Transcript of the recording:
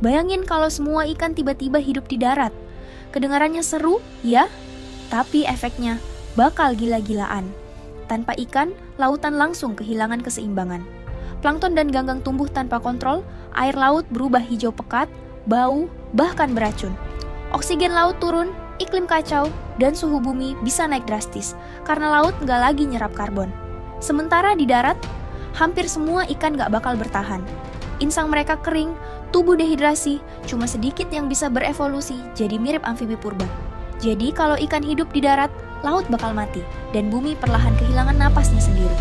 Bayangin kalau semua ikan tiba-tiba hidup di darat. Kedengarannya seru, ya? Tapi efeknya bakal gila-gilaan. Tanpa ikan, lautan langsung kehilangan keseimbangan. Plankton dan ganggang tumbuh tanpa kontrol, air laut berubah hijau pekat, bau, bahkan beracun. Oksigen laut turun, iklim kacau, dan suhu bumi bisa naik drastis karena laut nggak lagi nyerap karbon. Sementara di darat, hampir semua ikan nggak bakal bertahan. Insang mereka kering, tubuh dehidrasi, cuma sedikit yang bisa berevolusi jadi mirip amfibi purba. Jadi kalau ikan hidup di darat, laut bakal mati, dan bumi perlahan kehilangan napasnya sendiri.